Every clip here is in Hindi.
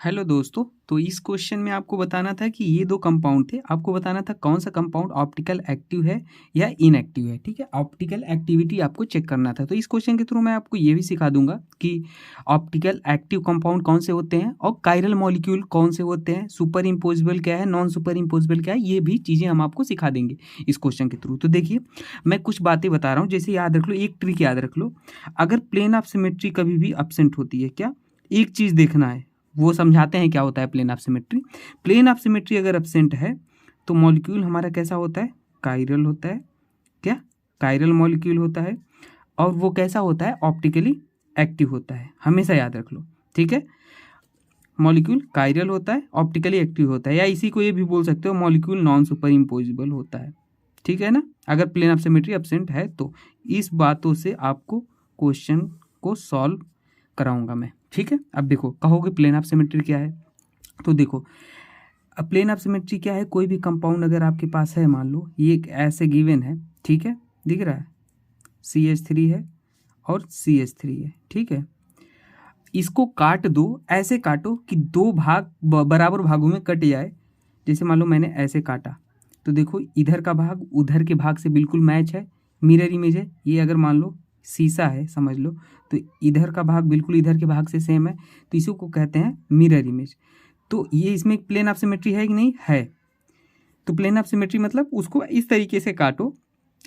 हेलो दोस्तों। तो इस क्वेश्चन में आपको बताना था कि ये दो कंपाउंड थे, आपको बताना था कौन सा कंपाउंड ऑप्टिकल एक्टिव है या इनएक्टिव है। ठीक है, ऑप्टिकल एक्टिविटी आपको चेक करना था। तो इस क्वेश्चन के थ्रू मैं आपको ये भी सिखा दूंगा कि ऑप्टिकल एक्टिव कंपाउंड कौन से होते हैं और कायरल मॉलिक्यूल कौन से होते हैं, सुपर इम्पोजिबल क्या है, नॉन सुपर इम्पोजिबल क्या है, ये भी चीज़ें हम आपको सिखा देंगे इस क्वेश्चन के थ्रू। तो देखिए, मैं कुछ बातें बता रहा हूँ, जैसे याद रख लो, एक ट्रिक याद रख लो। अगर प्लेन ऑफ सिमेट्री कभी भी अब्सेंट होती है, क्या एक चीज़ देखना है, वो समझाते हैं क्या होता है plane of symmetry. Plane of symmetry अगर एब्सेंट है तो मॉलिक्यूल हमारा कैसा होता है, कायरल होता है। क्या, कायरल मॉलिक्यूल होता है। और वो कैसा होता है, ऑप्टिकली एक्टिव होता है, हमेशा याद रख लो। ठीक है, मॉलिक्यूल कायरल होता है, ऑप्टिकली एक्टिव होता है, या इसी को ये भी बोल सकते हो मॉलिक्यूल नॉन सुपर इम्पोजिबल होता है। ठीक है ना, अगर प्लेन ऑफ सिमेट्री एब्सेंट है तो इस बातों से आपको क्वेश्चन को सॉल्व कराऊंगा मैं। ठीक है, अब देखो, कहोगे प्लेन ऑफ सिमेट्री क्या है, तो देखो अब प्लेन ऑफ सिमेट्री क्या है। कोई भी कंपाउंड अगर आपके पास है, मान लो ये एक ऐसे गिवन है, ठीक है, दिख रहा है, CH3 है और CH3 है। ठीक है, इसको काट दो, ऐसे काटो कि दो भाग बराबर भागों में कट जाए। जैसे मान लो मैंने ऐसे काटा, तो देखो इधर का भाग उधर के भाग से बिल्कुल मैच है, मिरर इमेज है। ये अगर मान लो शीशा है, समझ लो, तो इधर का भाग बिल्कुल इधर के भाग से सेम है, तो इसी को कहते हैं मिरर इमेज। तो ये इसमें प्लेन ऑफ सिमेट्री है कि नहीं है। तो प्लेन ऑफ सिमेट्री मतलब उसको इस तरीके से काटो,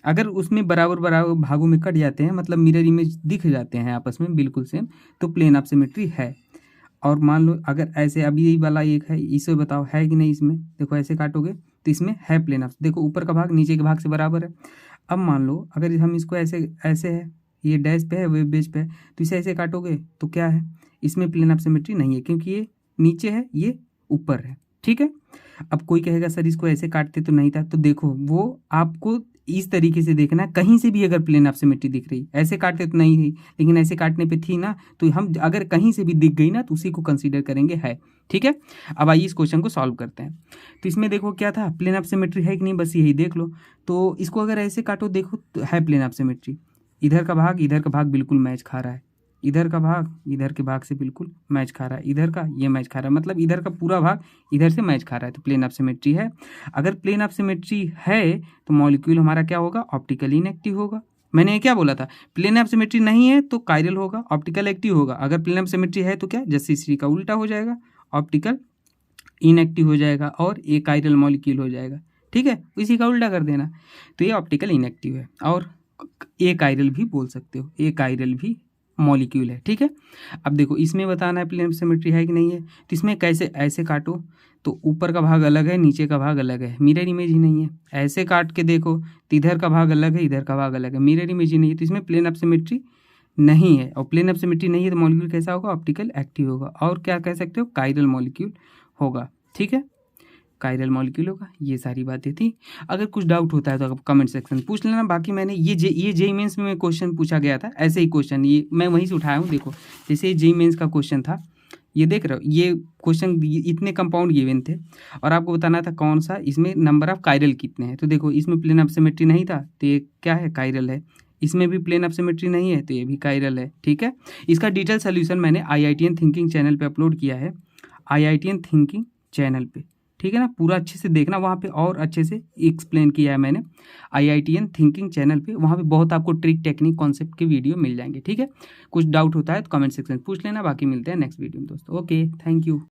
अगर उसमें बराबर बराबर भागों में कट जाते हैं, मतलब मिरर इमेज दिख जाते हैं आपस में बिल्कुल सेम, तो प्लेन ऑफ सिमेट्री है। और मान लो अगर ऐसे, अभी यही वाला एक है, इसे बताओ है कि नहीं। इसमें देखो ऐसे काटोगे तो इसमें है प्लेन ऑफ, देखो ऊपर का भाग नीचे के भाग से बराबर है। अब मान लो अगर हम इसको ऐसे ऐसे है, ये डैश पे है, वेब बेस पे है, तो इसे ऐसे काटोगे तो क्या है, इसमें प्लेन ऑफ सिमेट्री नहीं है, क्योंकि ये नीचे है, ये ऊपर है। ठीक है, अब कोई कहेगा सर इसको ऐसे काटते तो नहीं था, तो देखो वो आपको इस तरीके से देखना है, कहीं से भी अगर प्लेन ऑफ सिमेट्री दिख रही, ऐसे काटते तो नहीं थी, लेकिन ऐसे काटने पे थी ना, तो हम अगर कहीं से भी दिख गई ना तो उसी को कंसीडर करेंगे है। ठीक है, अब आइए इस क्वेश्चन को सॉल्व करते हैं। तो इसमें देखो क्या था, प्लेन ऑफ सिमेट्री है कि नहीं, बस यही देख लो। तो इसको अगर ऐसे काटो, देखो तो है प्लेन ऑफ सिमेट्री, इधर का भाग बिल्कुल मैच खा रहा है, इधर का भाग इधर के भाग से बिल्कुल मैच खा रहा है, इधर का ये मैच खा रहा है, मतलब इधर का पूरा भाग इधर से मैच खा रहा है, तो प्लेन ऑफ सिमेट्री है। अगर प्लेन ऑफ सिमेट्री है तो मॉलिक्यूल हमारा क्या होगा, ऑप्टिकली इनएक्टिव होगा। मैंने क्या बोला था, प्लेन ऑफ सिमेट्री नहीं है तो कायरल होगा, ऑप्टिकल एक्टिव होगा। अगर प्लेन ऑफ सिमेट्री है तो क्या, जैसे सी का उल्टा हो जाएगा, ऑप्टिकल इनएक्टिव हो जाएगा और ए कायरल मॉलिक्यूल हो जाएगा। ठीक है, इसी का उल्टा कर देना, तो ये ऑप्टिकल इनएक्टिव है। और ए कायरल भी बोल सकते हो, ए कायरल भी मॉलिक्यूल है। ठीक है, अब देखो इसमें बताना है प्लेन ऑफ सिमेट्री है कि नहीं है, तो इसमें कैसे, ऐसे काटो तो ऊपर का भाग अलग है, नीचे का भाग अलग है, मिरर इमेज ही नहीं है। ऐसे काट के देखो तो इधर का भाग अलग है, इधर का भाग अलग है, मिरर इमेज ही नहीं है, तो इसमें प्लेन ऑफ सिमेट्री नहीं है। और प्लेन ऑफ सिमेट्री नहीं है तो मॉलिक्यूल कैसा होगा, ऑप्टिकल एक्टिव होगा। और क्या कह सकते हो, कायरल मॉलिक्यूल होगा। ठीक है, कायरल मॉलिक्यूल होगा। ये सारी बातें थी। अगर कुछ डाउट होता है तो आप कमेंट सेक्शन पूछ लेना। बाकी मैंने ये जेईई मेंस में क्वेश्चन पूछा गया था, ऐसे ही क्वेश्चन ये मैं वहीं से उठाया हूँ। देखो जैसे जेईई मेंस का क्वेश्चन था, ये देख रहे हो, ये क्वेश्चन इतने कंपाउंड गिवन थे और आपको बताना था कौन सा, इसमें नंबर ऑफ कायरल कितने हैं। तो देखो इसमें प्लेन ऑफ सिमेट्री नहीं था तो ये क्या है, कायरल है। इसमें भी प्लेन ऑफ सिमेट्री नहीं है तो ये भी कायरल है। ठीक है, इसका डिटेल सोल्यूशन मैंने IITN थिंकिंग चैनल पे अपलोड किया है, IITN थिंकिंग चैनल पे। ठीक है ना, पूरा अच्छे से देखना, वहाँ पे और अच्छे से एक्सप्लेन किया है मैंने IITN थिंकिंग चैनल पे। वहाँ पे बहुत आपको ट्रिक, टेक्निक, कॉन्सेप्ट के वीडियो मिल जाएंगे। ठीक है, कुछ डाउट होता है तो कमेंट सेक्शन पूछ लेना। बाकी मिलते हैं नेक्स्ट वीडियो में दोस्तों। Okay, thank you.